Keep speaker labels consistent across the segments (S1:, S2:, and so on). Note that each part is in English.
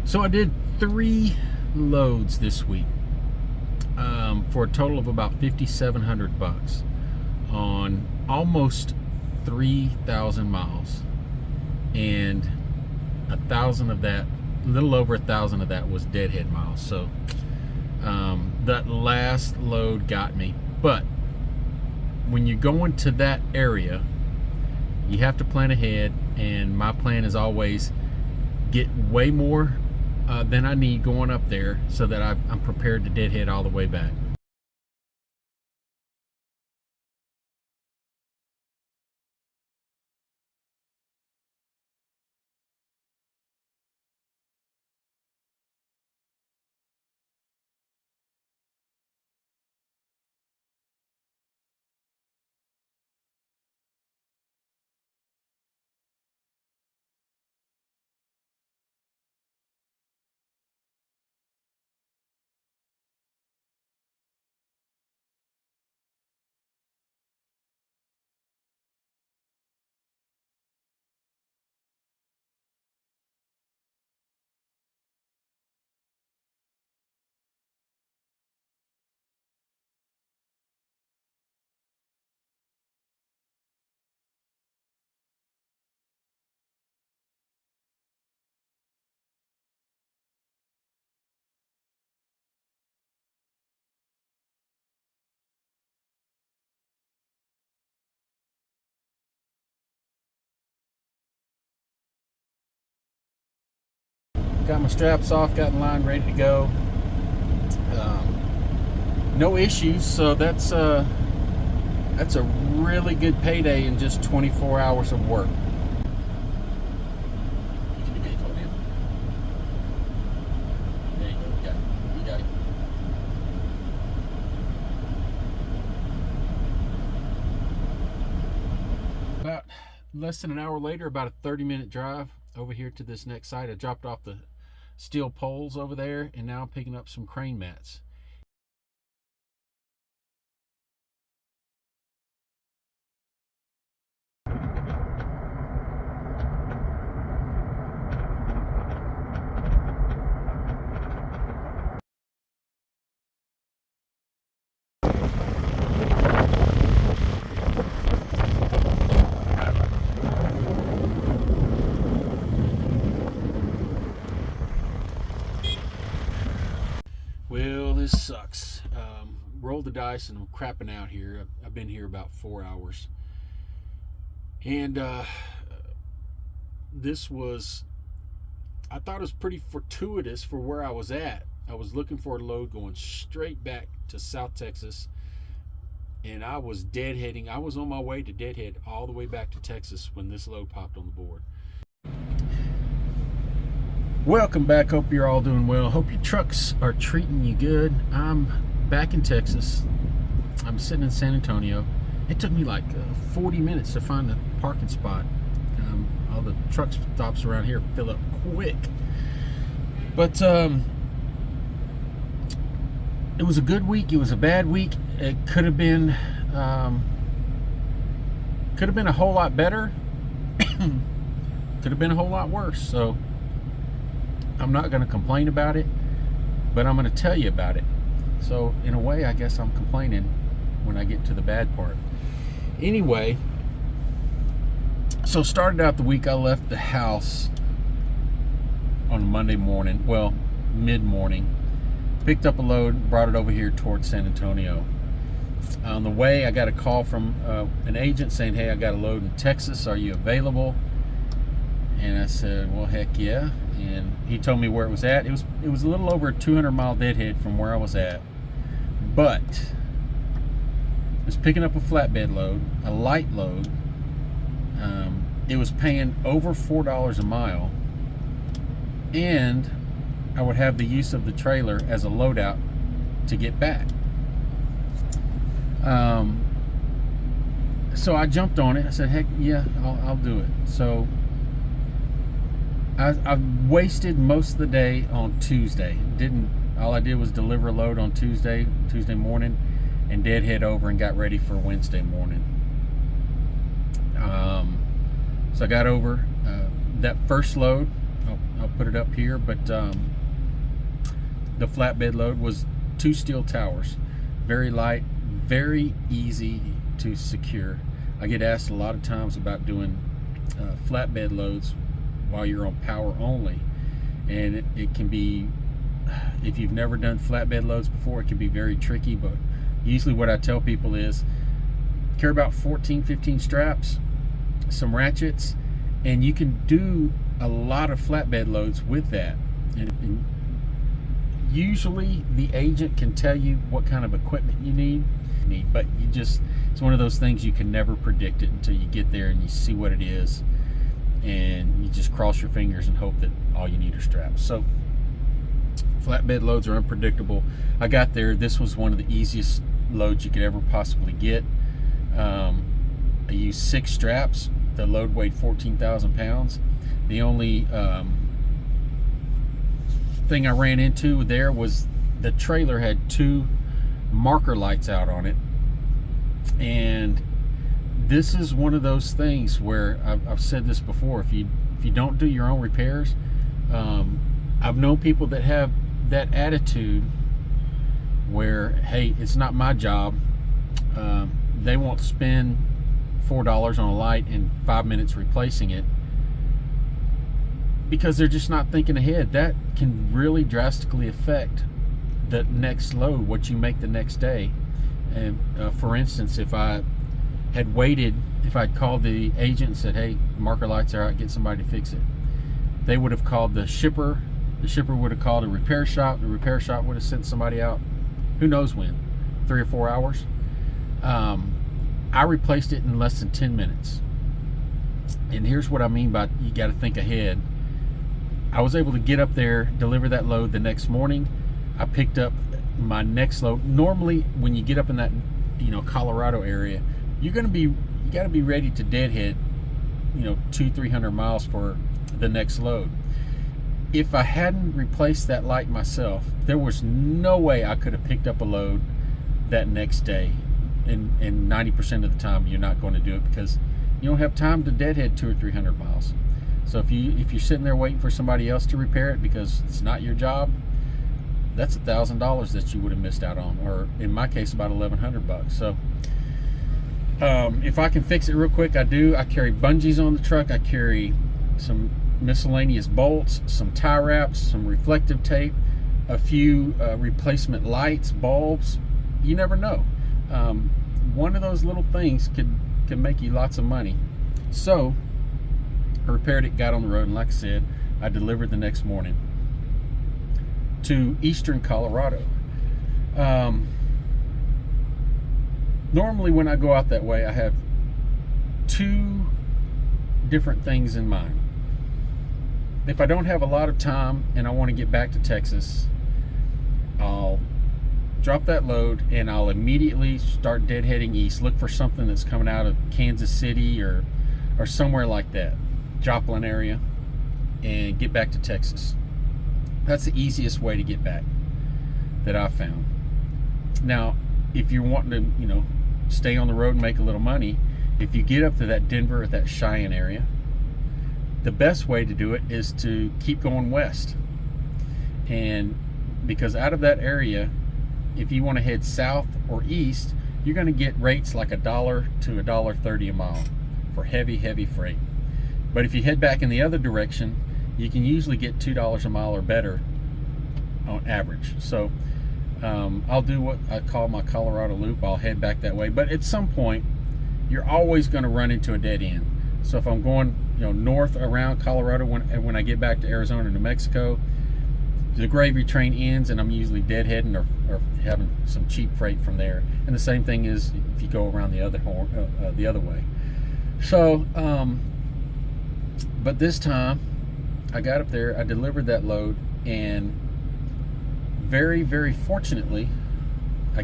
S1: So I did 3 loads this week for a total of about $5,700 on almost 3,000 miles, and 1,000 of that, a little over 1,000 of that was deadhead miles. So that last load got me. But when you go into that area, you have to plan ahead, and my plan is always get way more than I need going up there so that I'm prepared to deadhead all the way back. Got my straps off, got in line, ready to go. No issues, so that's a really good payday in just 24 hours of work. There you go, you got it. About less than an hour later, about a 30-minute drive over here to this next site. I dropped off the steel poles over there, and now I'm picking up some crane mats. Well, this sucks. Rolled the dice and I'm crapping out here. I've been here about 4 hours. And this was, I thought it was pretty fortuitous for where I was at. I was looking for a load going straight back to South Texas, and I was deadheading. I was on my way to deadhead all the way back to Texas when this load popped on the board. Welcome back. Hope you're all doing well. Hope your trucks are treating you good. I'm back in Texas. I'm sitting in San Antonio. It took me like 40 minutes to find a parking spot. All the truck stops around here fill up quick. But it was a good week. It was a bad week. It could have been a whole lot better. Could have been a whole lot worse. So I'm not going to complain about it, but I'm going to tell you about it. So in a way, I guess I'm complaining when I get to the bad part. Anyway, so started out the week, I left the house on a Monday morning, well, mid-morning, picked up a load, brought it over here towards San Antonio. On the way, I got a call from an agent saying, hey, I got a load in Texas, are you available? And I said, well, heck yeah. And he told me where it was at. It was a little over a 200-mile deadhead from where I was at, but I was picking up a flatbed load, a light load. It was paying over $4 a mile, and I would have the use of the trailer as a loadout to get back. So I jumped on it. I said, heck yeah, I'll do it. So I wasted most of the day on Tuesday. All I did was deliver a load on Tuesday morning, and deadhead over and got ready for Wednesday morning. So I got over that first load I'll put it up here, but the flatbed load was 2 steel towers, very light, very easy to secure. I get asked a lot of times about doing flatbed loads while you're on power only, and it can be, if you've never done flatbed loads before, it can be very tricky. But usually what I tell people is carry about 14-15 straps, some ratchets, and you can do a lot of flatbed loads with that. And usually the agent can tell you what kind of equipment you need, but it's one of those things you can never predict it until you get there and you see what it is, and you just cross your fingers and hope that all you need are straps. So flatbed loads are unpredictable. I got there, this was one of the easiest loads you could ever possibly get. I used 6 straps. The load weighed 14,000 pounds. The only thing I ran into there was the trailer had 2 marker lights out on it, and this is one of those things where I've said this before, if you don't do your own repairs, I've known people that have that attitude where, hey, it's not my job. They won't spend $4 on a light and 5 minutes replacing it because they're just not thinking ahead. That can really drastically affect the next load, what you make the next day. And for instance, if I had waited, if I'd called the agent and said, hey, marker lights are out, get somebody to fix it, they would have called the shipper. The shipper would have called a repair shop. The repair shop would have sent somebody out, who knows when, 3 or 4 hours. I replaced it in less than 10 minutes. And here's what I mean by you got to think ahead. I was able to get up there, deliver that load the next morning. I picked up my next load. Normally, when you get up in that, Colorado area, you got to be ready to deadhead, 200-300 miles for the next load. If I hadn't replaced that light myself, there was no way I could have picked up a load that next day. And 90% of the time, you're not going to do it because you don't have time to deadhead 200 or 300 miles. So if you're sitting there waiting for somebody else to repair it because it's not your job, that's $1,000 that you would have missed out on, or in my case, about $1,100. So if I can fix it real quick, I do. I carry bungees on the truck. I carry some miscellaneous bolts, some tie wraps, some reflective tape, a few replacement lights, bulbs. You never know. One of those little things could make you lots of money. So I repaired it, got on the road, and like I said, I delivered the next morning to eastern Colorado. Normally when I go out that way, I have 2 different things in mind. If I don't have a lot of time and I want to get back to Texas, I'll drop that load and I'll immediately start deadheading east. Look for something that's coming out of Kansas City or somewhere like that, Joplin area, and get back to Texas. That's the easiest way to get back that I've found. Now, if you're wanting to, stay on the road and make a little money, if you get up to that Denver or that Cheyenne area, the best way to do it is to keep going west. And because out of that area, if you want to head south or east, you're going to get rates like $1 to $1.30 a mile for heavy freight. But if you head back in the other direction, you can usually get $2 a mile or better on average. So I'll do what I call my Colorado loop. I'll head back that way. But at some point, you're always going to run into a dead end. So if I'm going north around Colorado, when I get back to Arizona or New Mexico, the gravy train ends and I'm usually deadheading or having some cheap freight from there. And the same thing is if you go around the other way. So, but this time I got up there, I delivered that load, and very fortunately, I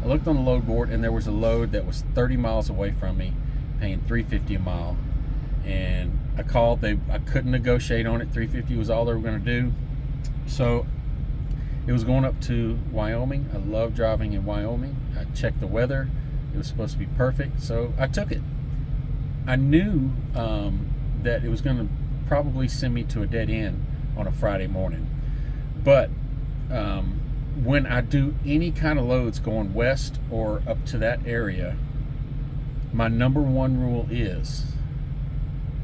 S1: looked on the load board and there was a load that was 30 miles away from me, paying $3.50 a mile. And I called, I couldn't negotiate on it. $3.50 was all they were going to do. So it was going up to Wyoming. I love driving in Wyoming. I checked the weather. It was supposed to be perfect, so I took it. I knew that it was going to probably send me to a dead end on a Friday morning. But when I do any kind of loads going west or up to that area, my number one rule is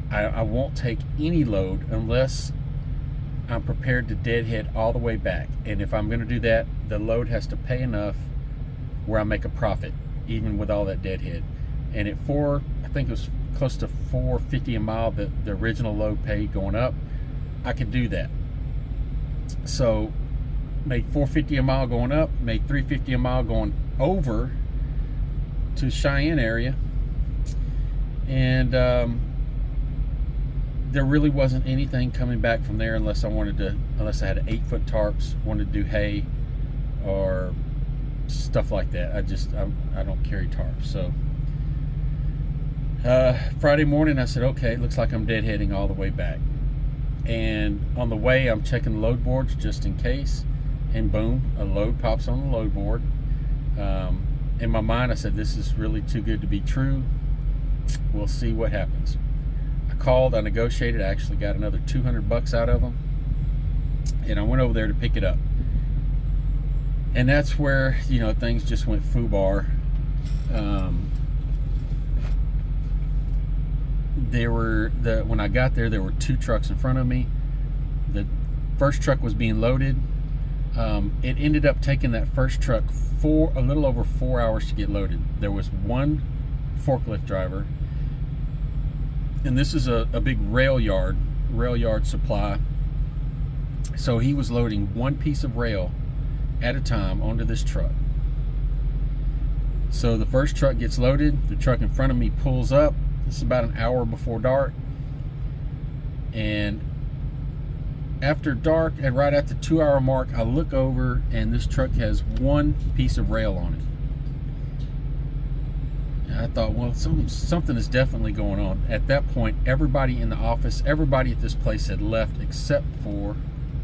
S1: I won't take any load unless I'm prepared to deadhead all the way back. And if I'm going to do that, the load has to pay enough where I make a profit, even with all that deadhead. And at I think it was close to $4.50 a mile, the original load paid going up, I could do that. So made $4.50 a mile going up, made $3.50 a mile going over to Cheyenne area, and there really wasn't anything coming back from there unless I had 8-foot tarps, wanted to do hay or stuff like that. I don't carry tarps. So Friday morning I said, okay, looks like I'm deadheading all the way back. And on the way I'm checking the load boards just in case, and boom, a load pops on the load board. In my mind I said, this is really too good to be true. We'll see what happens. I called, I negotiated, I actually got another $200 out of them, and I went over there to pick it up. And that's where, things just went foobar. When I got there were 2 trucks in front of me. The first truck was being loaded. It ended up taking that first truck a little over 4 hours to get loaded. There was one forklift driver, and this is a big rail yard supply. So he was loading one piece of rail at a time onto this truck. So the first truck gets loaded, the truck in front of me pulls up. It's about an hour before dark, and after dark, and right at the 2-hour mark, I look over and this truck has one piece of rail on it. And I thought, well, something is definitely going on. At that point, everybody in the office, everybody at this place had left except for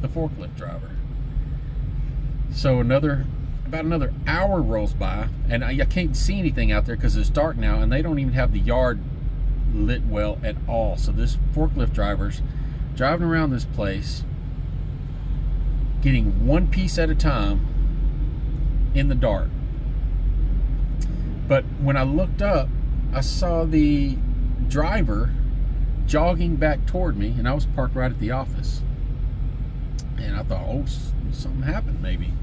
S1: the forklift driver. So about another hour rolls by, and I can't see anything out there because it's dark now, and they don't even have the yard lit well at all. So this forklift driver's driving around this place, getting one piece at a time in the dark. But when I looked up, I saw the driver jogging back toward me, and I was parked right at the office. And I thought, oh, something happened maybe.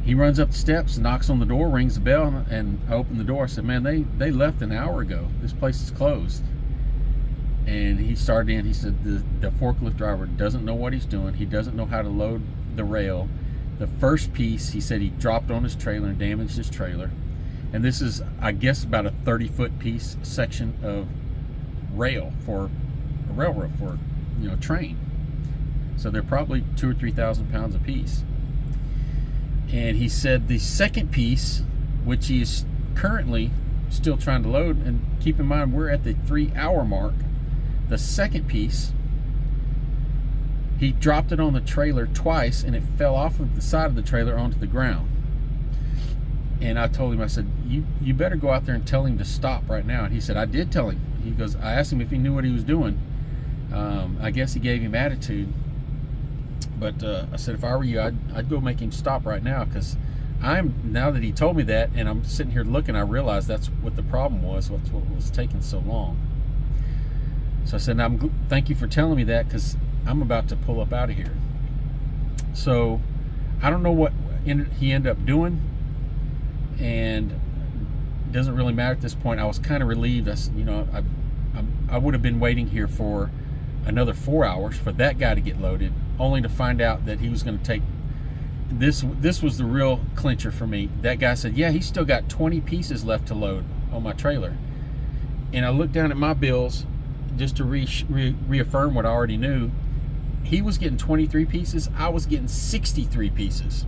S1: He runs up the steps, knocks on the door, rings the bell, and I opened the door. I said, man, they left an hour ago. This place is closed. And he started in. He said the forklift driver doesn't know what he's doing. He doesn't know how to load the rail. The first piece, he said he dropped on his trailer and damaged his trailer. And this is, I guess, about a 30-foot piece section of rail for a railroad, for train. So they're probably 2,000 or 3,000 pounds a piece. And he said the second piece, which he is currently still trying to load, and keep in mind we're at the 3-hour mark, the second piece, he dropped it on the trailer twice and it fell off of the side of the trailer onto the ground. And I told him, I said, you better go out there and tell him to stop right now. And he said, I did tell him. He goes, I asked him if he knew what he was doing. I guess he gave him attitude. But I said, if I were you, I'd go make him stop right now, because now that he told me that, and I'm sitting here looking, I realized that's what the problem was. That's what was taking so long. So I said, thank you for telling me that, because I'm about to pull up out of here. So I don't know what he ended up doing, and it doesn't really matter at this point. I was kind of relieved. I would have been waiting here for another 4 hours for that guy to get loaded, only to find out that he was going to take this. This was the real clincher for me. That guy said, yeah, he's still got 20 pieces left to load on my trailer. And I looked down at my bills just to reaffirm what I already knew. He was getting 23 pieces. I was getting 63 pieces.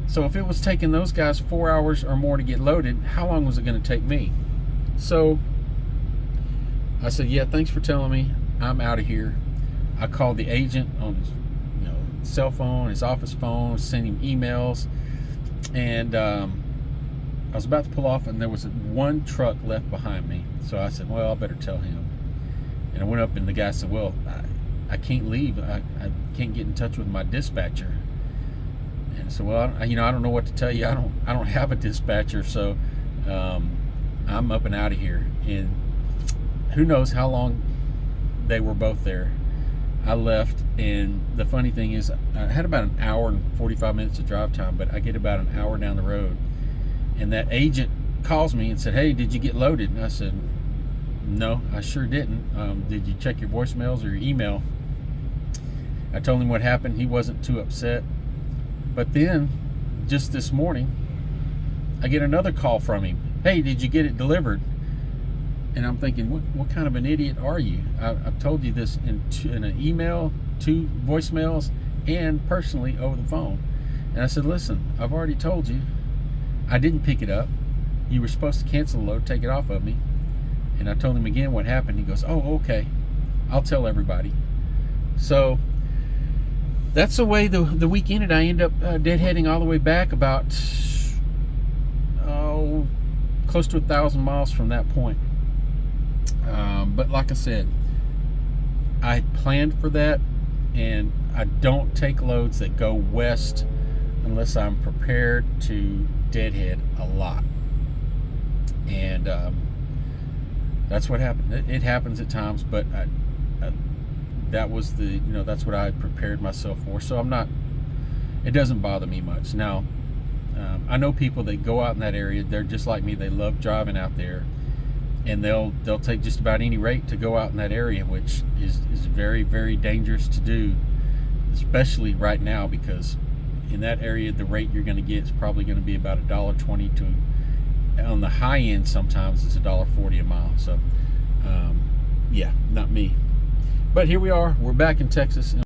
S1: So if it was taking those guys 4 hours or more to get loaded, how long was it going to take me? So I said, yeah, thanks for telling me. I'm out of here. I called the agent on his cell phone, his office phone, sent him emails, and I was about to pull off, and there was one truck left behind me. So I said, well, I better tell him. And I went up, and the guy said, well, I can't leave. I can't get in touch with my dispatcher. And so, well, I don't know what to tell you. I don't have a dispatcher, so I'm up and out of here. And who knows how long they were both there. I left, and the funny thing is, I had about an hour and 45 minutes of drive time, but I get about an hour down the road, and that agent calls me and said, hey, did you get loaded? And I said, no, I sure didn't. Did you check your voicemails or your email? I told him what happened. He wasn't too upset. But then, just this morning, I get another call from him. Hey, did you get it delivered? And I'm thinking, what kind of an idiot are you? I've told you this in an email, 2 voicemails, and personally over the phone. And I said, listen, I've already told you I didn't pick it up. You were supposed to cancel the load, take it off of me. And I told him again what happened. He goes, oh, okay. I'll tell everybody. So that's the way the week ended. I ended up deadheading all the way back about, close to 1,000 miles from that point. But like I said, I planned for that, and I don't take loads that go west unless I'm prepared to deadhead a lot. And that's what happened. It happens at times, but that was that's what I had prepared myself for. So it doesn't bother me much. Now, I know people that go out in that area. They're just like me. They love driving out there, and they'll take just about any rate to go out in that area, which is very, very dangerous to do, especially right now, because in that area the rate you're going to get is probably going to be about $1.20 to, on the high end sometimes it's $1.40 a mile. So yeah, not me. But here we are. We're back in Texas.